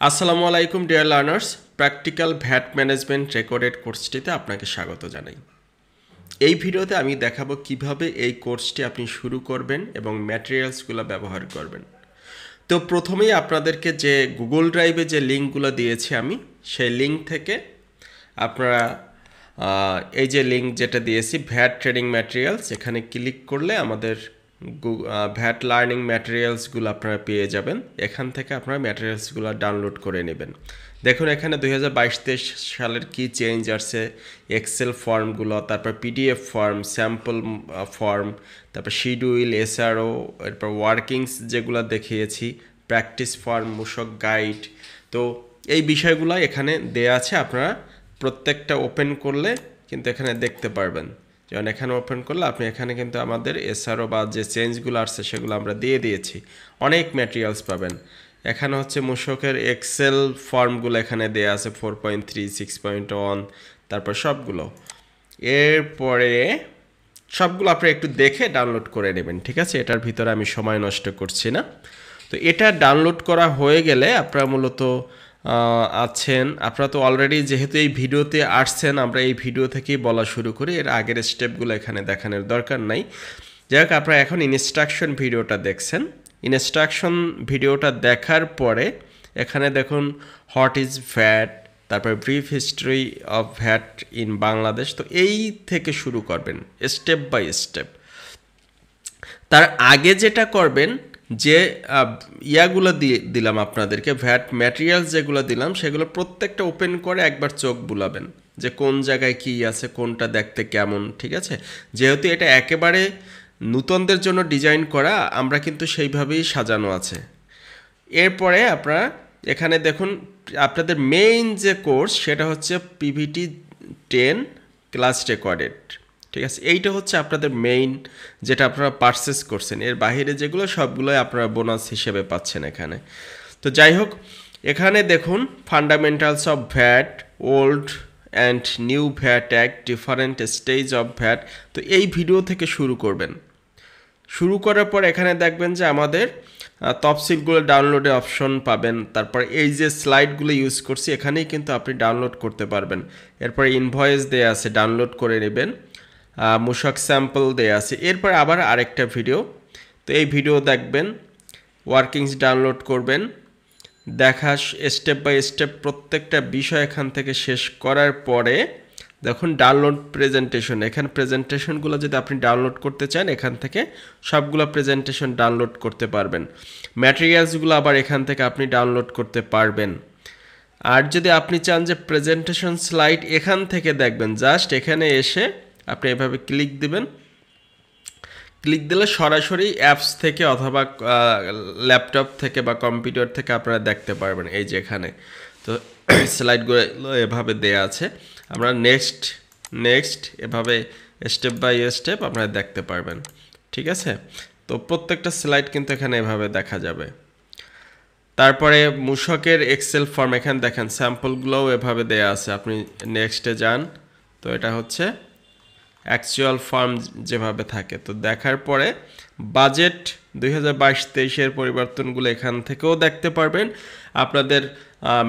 আসসালামু আলাইকুম dear learners, practical VAT management recorded কোর্সটিতে আপনাকে স্বাগত জানাই। এই ভিডিওতে আমি দেখাবো কিভাবে এই কোর্সটি আপনি শুরু করবেন এবং ম্যাটেরিয়ালসগুলো ব্যবহার করবেন। তো প্রথমেই আপনাদেরকে যে গুগল ড্রাইভে যে লিঙ্কগুলো দিয়েছি আমি, সেই লিঙ্ক থেকে আপনারা এই যে লিঙ্ক যেটা দিয়েছি ভ্যাট ট্রেনিং ম্যাটেরিয়ালস, এখানে ক্লিক করলে আমাদের ভ্যাট লার্নিং ম্যাটেরিয়ালসগুলো আপনারা পেয়ে যাবেন। এখান থেকে আপনারা ম্যাটেরিয়ালসগুলো ডাউনলোড করে নেবেন। দেখুন এখানে 2022-23 সালের কি চেঞ্জ আসছে, এক্সেল ফর্মগুলো, তারপর পিডিএফ ফর্ম, স্যাম্পল ফর্ম, তারপর শিডিউল, এসআরও, এরপর ওয়ার্কিংস যেগুলো দেখিয়েছি, প্র্যাকটিস ফর্ম, মূসক গাইড। তো এই বিষয়গুলো এখানে দেয়া আছে। আপনারা প্রত্যেকটা ওপেন করলে কিন্তু এখানে দেখতে পারবেন। যেমন এখানে ওপেন করলে আপনি এখানে কিন্তু আমাদের এসআরও বা যে চেঞ্জগুলো আসছে সেগুলো আমরা দিয়ে দিয়েছি। অনেক ম্যাটেরিয়ালস পাবেন। এখানে হচ্ছে মূসকের এক্সেল ফর্মগুলো এখানে দেয়া আছে 4.3, 6.1, তারপর সবগুলো। এরপরে সবগুলো আপনি একটু দেখে ডাউনলোড করে নেবেন, ঠিক আছে? এটার ভিতরে আমি সময় নষ্ট করছি না। তো এটা ডাউনলোড করা হয়ে গেলে আপনারা মূলত আপনারা তো অলরেডি যেহেতু এই ভিডিওতে আসছেন, আমরা এই ভিডিও থেকেই বলা শুরু করি, এর আগের স্টেপগুলো এখানে দেখানোর দরকার নাই। যাই হোক, আপনারা এখন ইনস্ট্রাকশন ভিডিওটা দেখছেন। ইনস্ট্রাকশন ভিডিওটা দেখার পরে এখানে দেখুন হোয়াট ইজ ভ্যাট, তারপর brief history of VAT in Bangladesh. তো এই থেকে শুরু করবেন স্টেপ বাই স্টেপ। তার আগে যেটা করবেন, যে ইয়াগুলো দিলাম আপনাদেরকে, ভ্যাট ম্যাটেরিয়ালস যেগুলো দিলাম সেগুলো প্রত্যেকটা ওপেন করে একবার চোখ বুলাবেন যে কোন জায়গায় কী আছে, কোনটা দেখতে কেমন, ঠিক আছে? যেহেতু এটা একেবারে নূতনদের জন্য ডিজাইন করা, আমরা কিন্তু সেইভাবেই সাজানো আছে। এরপরে আপনারা এখানে দেখুন আপনাদের মেইন যে কোর্স সেটা হচ্ছে পিভিটি 10 ক্লাস রেকর্ডেড, ঠিক আছে? এইটা হচ্ছে আপনাদের মেইন, যেটা আপনারা পারচেস করছেন। এর বাইরে যেগুলো সবগুলোই আপনারা বোনাস হিসেবে পাচ্ছেন এখানে। তো যাই হোক, এখানে দেখুন fundamentals of VAT, old and new VAT act, different stage of VAT. তো এই ভিডিও থেকে শুরু করবেন। শুরু করার পর এখানে দেখবেন যে আমাদের তফসিলগুলো ডাউনলোডের অপশন পাবেন। তারপর এই যে স্লাইডগুলো ইউজ করছি এখানেই কিন্তু আপনি ডাউনলোড করতে পারবেন। এরপর ইনভয়েস দেয়া আছে, ডাউনলোড করে নেবেন। মূসক স্যাম্পল দেয়া আছে। এরপর আবার আরেকটা ভিডিও, তো এই ভিডিও দেখবেন, ওয়ার্কিংস ডাউনলোড করবেন। দেখা স্টেপ বাই স্টেপ প্রত্যেকটা বিষয় এখান থেকে শেষ করার পরে দেখুন ডাউনলোড প্রেজেন্টেশন। এখানে প্রেজেন্টেশনগুলো যদি আপনি ডাউনলোড করতে চান এখান থেকে সবগুলো প্রেজেন্টেশন ডাউনলোড করতে পারবেন। ম্যাটেরিয়ালসগুলো আবার এখান থেকে আপনি ডাউনলোড করতে পারবেন। আর যদি আপনি চান যে প্রেজেন্টেশন স্লাইড এখান থেকে দেখবেন, জাস্ট এখানে এসে আপনি এভাবে ক্লিক দিবেন। ক্লিক দিলে সরাসরি অ্যাপস থেকে অথবা ল্যাপটপ থেকে বা কম্পিউটার থেকে আপনারা দেখতে পারবেন। এই যে এখানে তো স্লাইডগুলো এভাবে দেয়া আছে। আমরা নেক্সট এভাবে স্টেপ বাই স্টেপ আপনারা দেখতে পারবেন, ঠিক আছে? তো প্রত্যেকটা স্লাইড কিন্তু এখানে এভাবে দেখা যাবে। তারপরে মূসকের এক্সেল ফর্ম এখানে দেখেন, স্যাম্পলগুলোও এভাবে দেয়া আছে। আপনি নেক্সটে যান, তো এটা হচ্ছে অ্যাকচুয়াল ফর্ম যেভাবে থাকে। তো দেখার পরে বাজেট 2022-23 পরিবর্তনগুলো এখান থেকেও দেখতে পারবেন। আপনাদের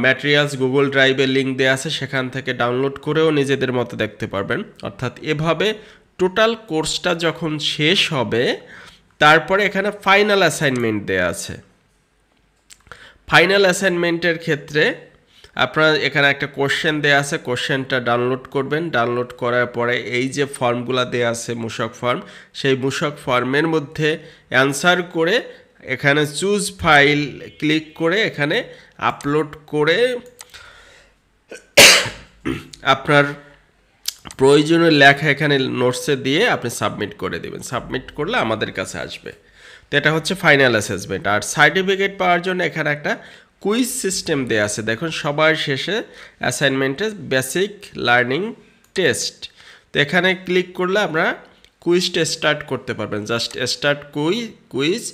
ম্যাটেরিয়ালস গুগল ড্রাইভে লিঙ্ক দেওয়া আছে, সেখান থেকে ডাউনলোড করেও নিজেদের মতো দেখতে পারবেন। অর্থাৎ এভাবে টোটাল কোর্সটা যখন শেষ হবে তারপরে এখানে ফাইনাল অ্যাসাইনমেন্ট দেওয়া আছে। ফাইনাল অ্যাসাইনমেন্টের ক্ষেত্রে আপনার এখানে একটা কোশ্চেন দেয়া আছে, কোশ্চেনটা ডাউনলোড করবেন। ডাউনলোড করার পরে এই যে ফর্মগুলো দেয়া আছে মূসক ফর্ম, সেই মূসক ফর্মের মধ্যে অ্যান্সার করে এখানে চুজ ফাইল ক্লিক করে এখানে আপলোড করে আপনার প্রয়োজনীয় লেখা এখানে নোটসে দিয়ে আপনি সাবমিট করে দেবেন। সাবমিট করলে আমাদের কাছে আসবে। তো এটা হচ্ছে ফাইনাল অ্যাসেসমেন্ট। আর সার্টিফিকেট পাওয়ার জন্য এখানে একটা কুইজ সিস্টেম দেওয়া আছে। দেখুন সবার শেষে অ্যাসাইনমেন্টের বেসিক লার্নিং টেস্ট, তো এখানে ক্লিক করলে আমরা কুইজটা স্টার্ট করতে পারবেন। Just start quiz.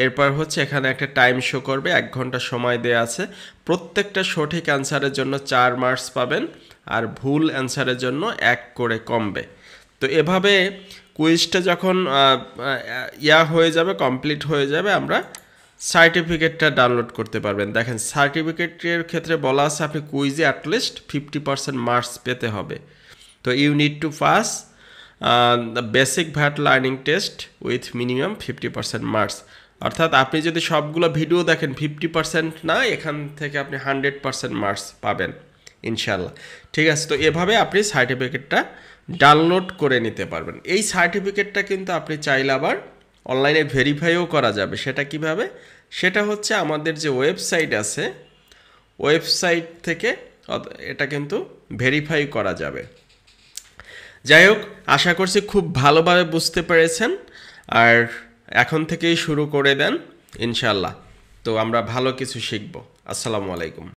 এরপর হচ্ছে এখানে একটা টাইম শো করবে, 1 ঘন্টা সময় দেওয়া আছে। প্রত্যেকটা সঠিক অ্যান্সারের জন্য 4 মার্কস পাবেন, আর ভুল অ্যান্সারের জন্য 1 করে কমবে। তো এভাবে কুইজটা যখন হয়ে যাবে, কমপ্লিট হয়ে যাবে, আমরা সার্টিফিকেটটা ডাউনলোড করতে পারবেন। দেখেন সার্টিফিকেটের ক্ষেত্রে বলা আছে আপনি কুইজে অ্যাটলিস্ট 50% মার্কস পেতে হবে। তো you need to pass the basic vat learning test with minimum 50% marks. অর্থাৎ আপনি যদি সবগুলো ভিডিও দেখেন 50% না, এখান থেকে আপনি 100% মার্কস পাবেন ইনশাল্লাহ। ঠিক আছে, তো এভাবে আপনি সার্টিফিকেটটা ডাউনলোড করে নিতে পারবেন। এই সার্টিফিকেটটা কিন্তু আপনি চাইলে আবার অনলাইনে ভেরিফাইও করা যাবে। সেটা কিভাবে? সেটা হচ্ছে আমাদের যে ওয়েবসাইট আছে, ওয়েবসাইট থেকে এটা কিন্তু ভেরিফাই করা যাবে। যাই হোক, আশা করছি খুব ভালোভাবে বুঝতে পেরেছেন, আর এখন থেকেই শুরু করে দেন ইনশাল্লাহ। তো আমরা ভালো কিছু শিখব। আসসালামু আলাইকুম।